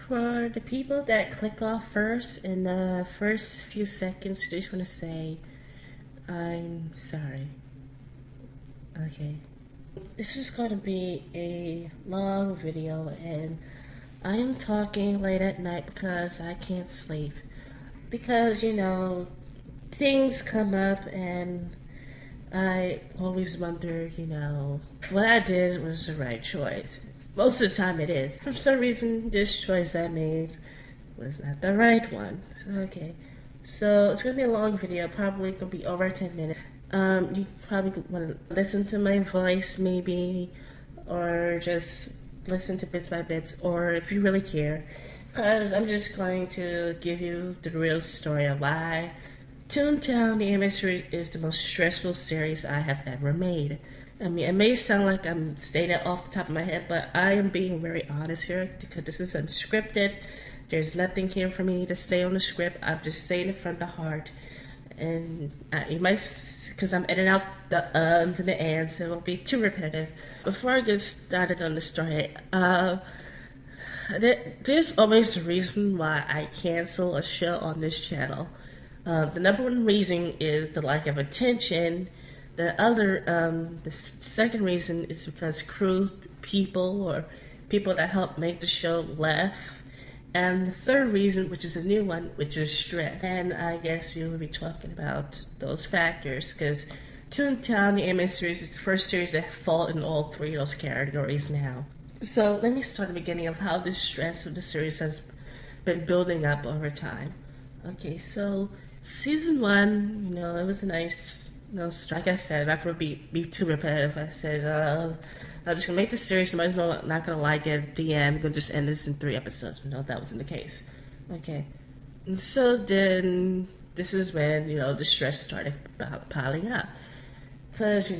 For the people that click off first in the first few seconds, I just want to say I'm sorry. Okay. This is going to be a long video, and I am talking late at night because I can't sleep. Because, things come up, and I always wonder, what I did was the right choice. Most of the time it is. For some reason, this choice I made was not the right one. Okay. So it's going to be a long video, probably going to be over 10 minutes. You probably want to listen to my voice maybe, or just listen to bits by bits, or if you really care, because I'm just going to give you the real story of why Toontown, the Animates series, is the most stressful series I have ever made. I mean, it may sound like I'm saying it off the top of my head, but I am being very honest here because this is unscripted. There's nothing here for me to say on the script. I'm just saying it from the heart. And you might, because I'm editing out the ums and the ands, so it won't be too repetitive. Before I get started on the story, there's always a reason why I cancel a show on this channel. The number one reason is the lack of attention. The second reason is because crew people or people that help make the show left. And the third reason, which is a new one, which is stress. And I guess we will be talking about those factors because Toontown, the anime series, is the first series that fall in all three of those categories now. So let me start at the beginning of how the stress of the series has been building up over time. Okay, so season 1, it was a nice, like I said, I'm not going to be too repetitive. I said, I'm just going to make the series, somebody's not going to like it, DM, I'm going to just end this in 3 episodes. But no, that wasn't the case. Okay. And so then, this is when, the stress started piling up. Because,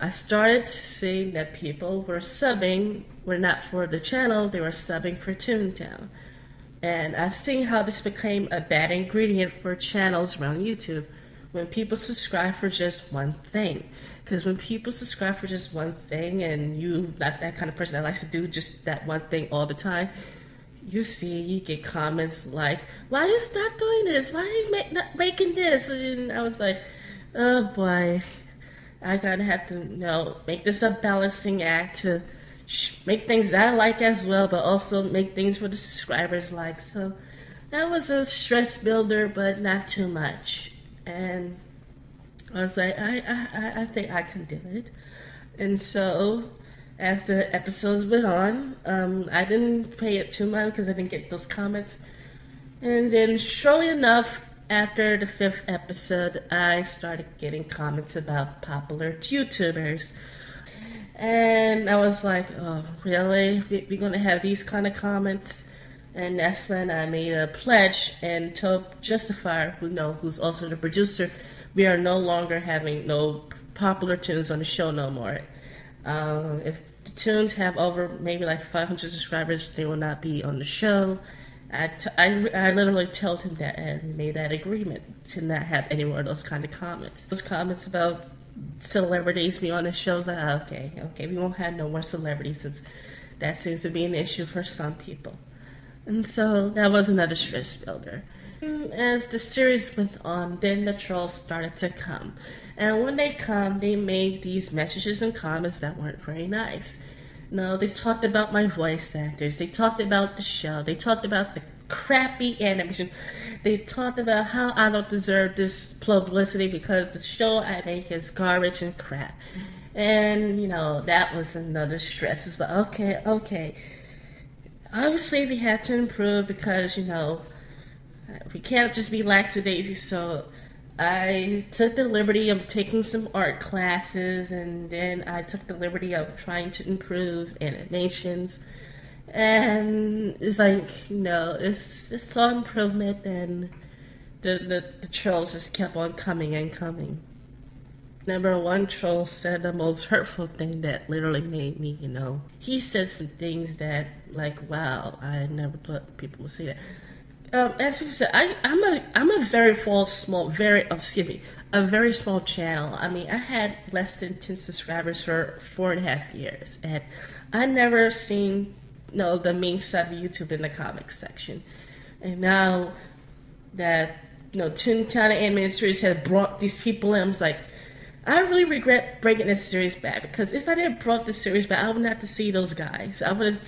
I started seeing that people were subbing, were not for the channel, they were subbing for Toontown. And I see how this became a bad ingredient for channels around YouTube when people subscribe for just one thing. Because when people subscribe for just one thing and you not that kind of person that likes to do just that one thing all the time, you get comments like, why are you stop doing this? Why are you not making this? And I was like, oh boy, I gotta have to make this a balancing act to make things that I like as well, but also make things for the subscribers like. So that was a stress builder, but not too much. And I was like, I think I can do it. And so as the episodes went on, I didn't pay it too much because I didn't get those comments. And then shortly enough, after the 5th episode, I started getting comments about popular YouTubers. And I was like, oh, really? We're going to have these kind of comments? And that's when I made a pledge and told Justifier, who's also the producer, we are no longer having no popular tunes on the show no more. If the tunes have over maybe like 500 subscribers, they will not be on the show. I literally told him that and made that agreement to not have any more of those kind of comments. Those comments about celebrities being on the shows, like, okay, we won't have no more celebrities since that seems to be an issue for some people. And so that was another stress builder. As the series went on, then the trolls started to come. And when they come, they made these messages and comments that weren't very nice. They talked about my voice actors. They talked about the show. They talked about the crappy animation. They talked about how I don't deserve this publicity because the show I make is garbage and crap. And, that was another stress. It's like, okay. Obviously, we had to improve because, we can't just be lackadaisy. So I took the liberty of taking some art classes, and then I took the liberty of trying to improve animations. And it's like, it's all improvement, and the trolls just kept on coming and coming. Number one troll said the most hurtful thing that literally made me, he said some things that, like, wow, I never thought people would say that. As people said, I'm a very small channel. I mean, I had less than 10 subscribers for 4.5 years, and I never seen know, the main side of YouTube in the comics section. And now that, Toontown Animated Series has brought these people in, I was like, I really regret breaking this series back, because if I didn't brought this series back, I wouldn't have to see those guys. I would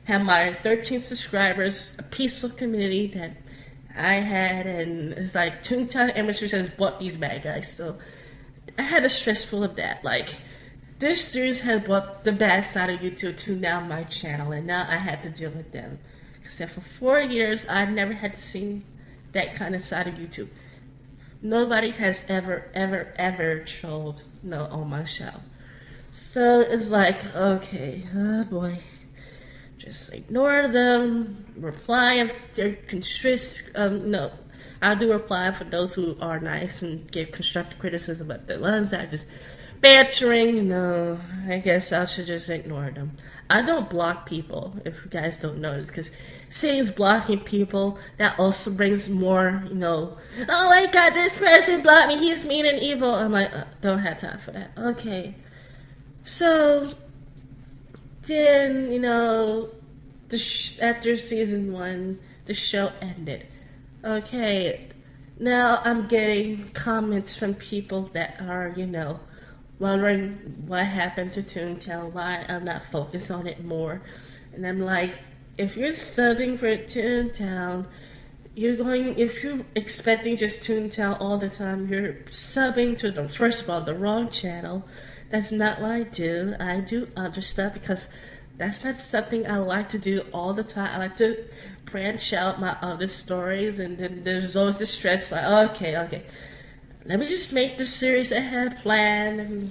have my 13 subscribers, a peaceful community that I had, and it's like Toontown Animated Series has brought these bad guys, so I had a stressful of that. Like, this series has brought the bad side of YouTube to now my channel, and now I had to deal with them. Because for 4 years, I never had to see that kind of side of YouTube. Nobody has ever trolled on my show. So it's like, okay, oh boy. Just ignore them, reply if they're no. I'll do reply for those who are nice and give constructive criticism, but the ones that are just bantering, I guess I should just ignore them. I don't block people, if you guys don't notice, because saying blocking people, that also brings more, oh my god, this person blocked me, he's mean and evil. I'm like, don't have time for that. Okay. So, then, after season 1, the show ended. Okay, now I'm getting comments from people that are, wondering what happened to Toontown, why I'm not focused on it more. And I'm like, if you're subbing for Toontown, if you're expecting just Toontown all the time, you're subbing to first of all, the wrong channel. That's not what I do. I do other stuff because that's not something I like to do all the time. I like to branch out my other stories, and then there's always the stress, like, okay. Let me just make the series I had planned.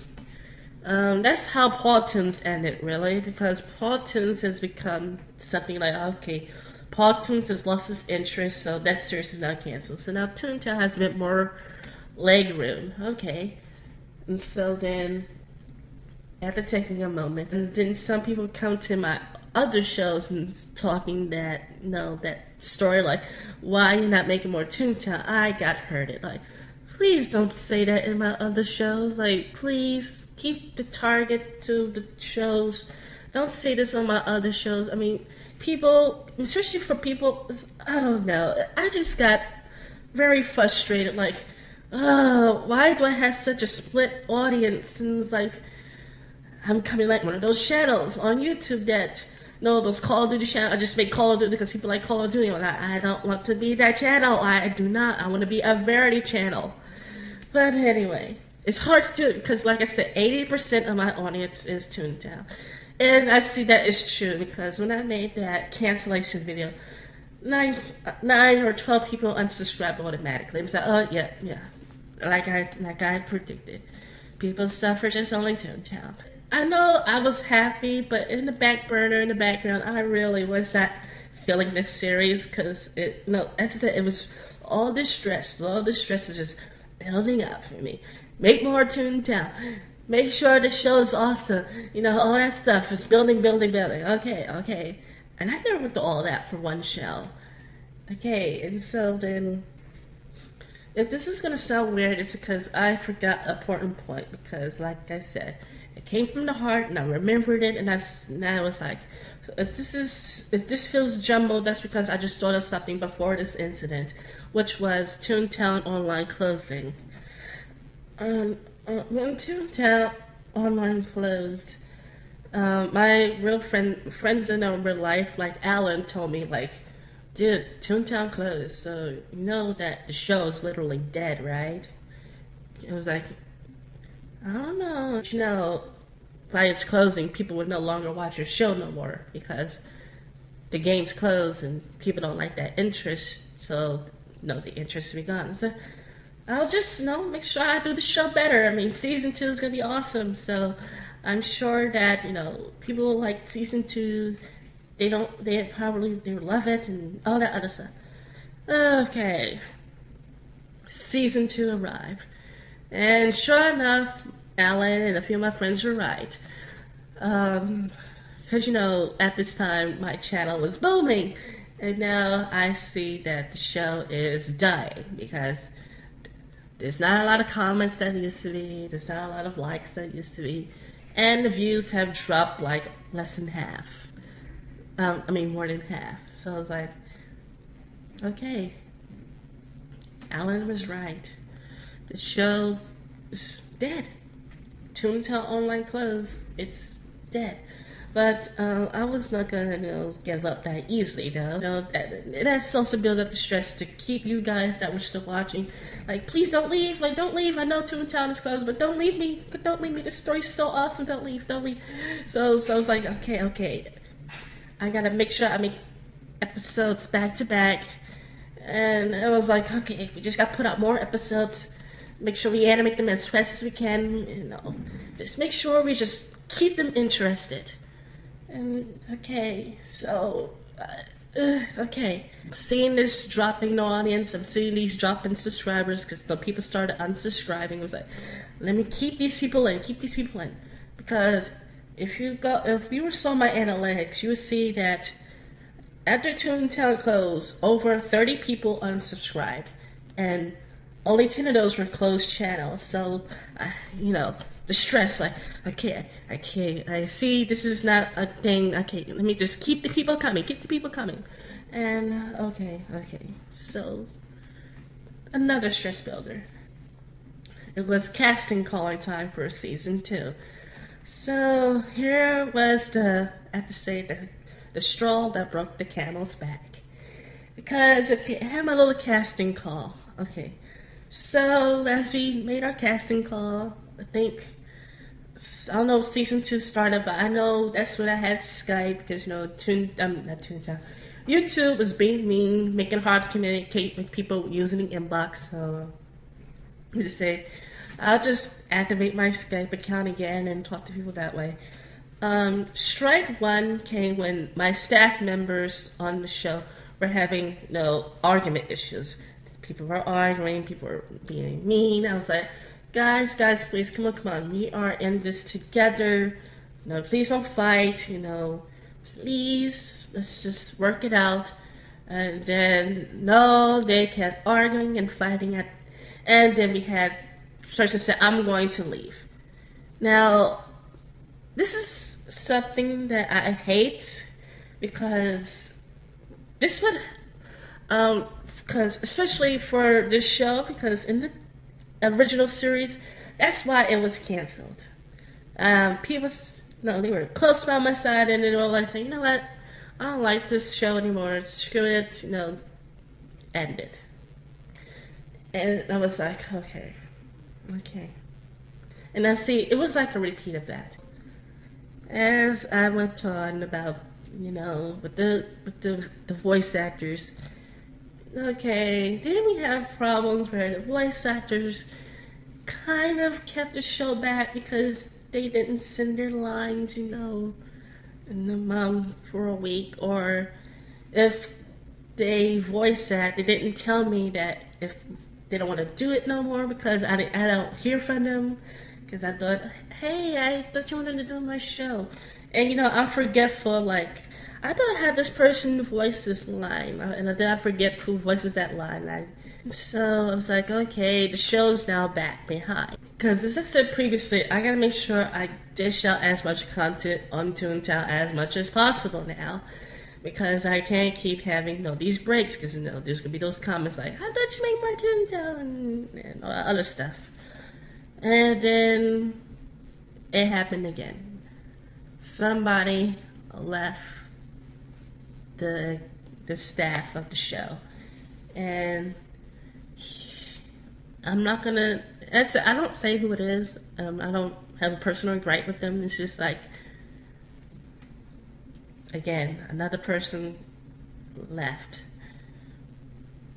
And, that's how Paul Toons ended, really, because Paul Toons has become something like, okay, Paul Toons has lost his interest, so that series is now canceled. So now Toontown has a bit more leg room. Okay. And so then, after taking a moment, and then some people come to my other shows and talking that, that story, like, why you're not making more Toontown? I got hurted. Like, please don't say that in my other shows. Like, please keep the target to the shows. Don't say this on my other shows. I mean, people, especially for people, I don't know. I just got very frustrated. Like, why do I have such a split audience? And it's like, I'm coming like one of those channels on YouTube that, those Call of Duty channels. I just make Call of Duty because people like Call of Duty. And I don't want to be that channel. I do not. I want to be a variety channel. But anyway, it's hard to do because, like I said, 80% of my audience is Toontown. And I see that is true because when I made that cancellation video, 9 or 12 people unsubscribed automatically. It was like, oh, yeah. Like I predicted. People suffer just only Toontown. I know I was happy, but in the back burner, in the background, I really was not feeling this series because, as I said, it was all this stress. All this stress is just building up for me. Make more Toontown. Make sure the show is awesome. All that stuff is building. Okay. And I never do all that for one show. Okay, and so then, if this is going to sound weird, it's because I forgot an important point. Because, like I said, it came from the heart, and I remembered it, and I was like, if this feels jumbled, that's because I just thought of something before this incident, which was Toontown Online closing. When Toontown Online closed, my real friends in real life, like Alan, told me, like, dude, Toontown closed, so you know that the show is literally dead, right? It was like, I don't know. By its closing, people would no longer watch your show no more because the game's closed and people don't like that interest, so, the interest will be gone. So I'll just, make sure I do the show better. I mean, season 2 is going to be awesome, so I'm sure that, people like season 2, they love it and all that other stuff. Okay. Season 2 arrived. And sure enough, Alan and a few of my friends were right. Because, at this time, my channel was booming. And now I see that the show is dying because there's not a lot of comments that used to be. There's not a lot of likes that used to be. And the views have dropped like less than half. More than half. So I was like, okay, Alan was right. The show is dead. Toontown Online closed. It's dead. But I was not gonna, give up that easily, though. That's also build up the stress to keep you guys that were still watching. Like, please don't leave. Like, don't leave. I know Toontown is closed, but don't leave me. Don't leave me. This story's so awesome. Don't leave. Don't leave. So I was like, okay. I gotta make sure I make episodes back to back. And I was like, okay, we just gotta put out more episodes. Make sure we animate them as fast as we can. Just make sure we just keep them interested. And okay, so okay, I'm seeing this dropping the audience. I'm seeing these dropping subscribers because people started unsubscribing. I was like, let me keep these people in, because if you were saw my analytics, you would see that after Toontown closed, over 30 people unsubscribed, and only 10 of those were closed channels. So, the stress, like, okay, I see this is not a thing. Okay, let me just keep the people coming. And, okay. So, another stress builder. It was casting calling time for season 2. So, here was the straw that broke the camel's back. Because, okay, I had my little casting call. Okay. So, as we made our casting call, I don't know if season 2 started, but I know that's when I had Skype, because, YouTube was being mean, making it hard to communicate with people using the inbox, so I just say, I'll just activate my Skype account again and talk to people that way. Strike one came when my staff members on the show were having, argument issues. People were arguing, people were being mean. I was like, guys, please, come on. We are in this together. Please don't fight, Please, let's just work it out. And then, they kept arguing and fighting. And then we had person said, I'm going to leave. Now, this is something that I hate, because this would... because especially for this show, because in the original series, that's why it was canceled. People, they were close by my side, and they were like saying, you know what, I don't like this show anymore. Screw it, end it. And I was like, okay. And I see it was like a repeat of that. As I went on about, with the voice actors. Okay, then we have problems where the voice actors kind of kept the show back because they didn't send their lines, in the for a week, or if they voice that, they didn't tell me that if they don't want to do it no more, because I don't hear from them, because I thought, hey, I thought you wanted to do my show, and I'm forgetful, like, I thought I had this person voice this line, and then I forget who voices that line. So I was like, okay, the show's now back behind. Because as I said previously, I gotta make sure I dish out as much content on Toontown as much as possible now. Because I can't keep having, these breaks, because, there's gonna be those comments like, how did you make more Toontown, and all that other stuff. And then it happened again. Somebody left the staff of the show, and I'm not gonna. I don't say who it is. I don't have a personal gripe with them. It's just like, again, another person left,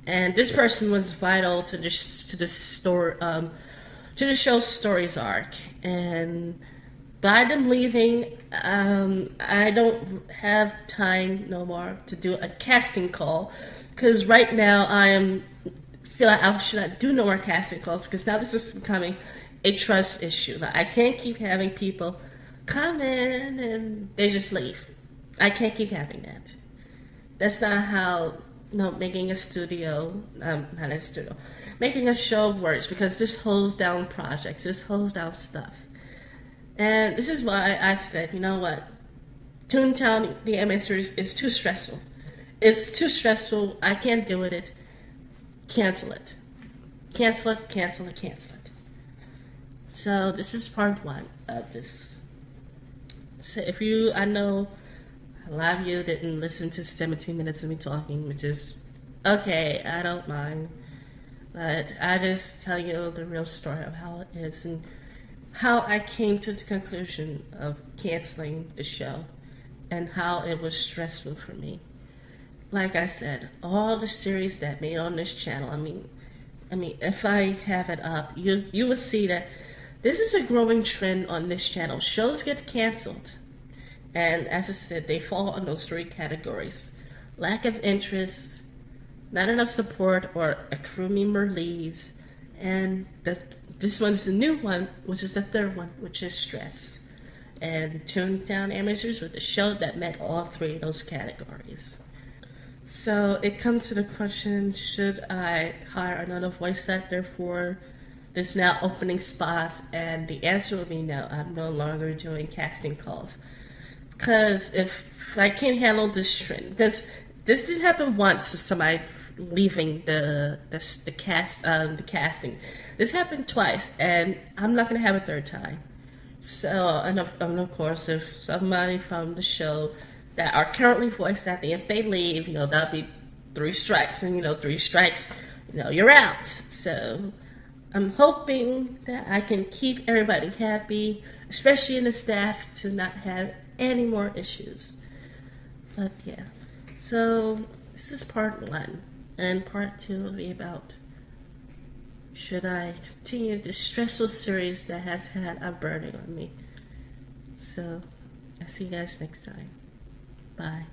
and this person was vital to the story, to the show's story's arc, and by them leaving, I don't have time no more to do a casting call, because right now feel like I should not do no more casting calls, because now this is becoming a trust issue. Like, I can't keep having people come in and they just leave. I can't keep having that. That's not how making a making a show works, because this holds down projects, this holds down stuff. And this is why I said, you know what? Toontown, the anime series, is too stressful. It's too stressful. I can't do it. Cancel it. Cancel it, cancel it, cancel it. So this is part one of this. So if you, I know a lot of you didn't listen to 17 minutes of me talking, which is okay, I don't mind. But I just tell you the real story of how it is and how I came to the conclusion of canceling the show and how it was stressful for me. Like I said, all the series that made on this channel, I mean, if I have it up, you will see that this is a growing trend on this channel. Shows get canceled. And as I said, they fall in those three categories. Lack of interest, not enough support, or a crew member leaves. And this one's the new one, which is the third one, which is stress. And Toontown Animates was the show that met all three of those categories. So it comes to the question, should I hire another voice actor for this now opening spot? And the answer will be no. I'm no longer doing casting calls. Because if I can't handle this trend, because this did happen once of somebody leaving the casting. This happened twice, and I'm not going to have a third time. So, and of course, if somebody from the show that are currently voice acting, if they leave, that'll be 3 strikes, and 3 strikes, you're out. So I'm hoping that I can keep everybody happy, especially in the staff, to not have any more issues. But yeah, so this is part 1, and part 2 will be about, should I continue this stressful series that has had a burden on me? So I'll see you guys next time. Bye.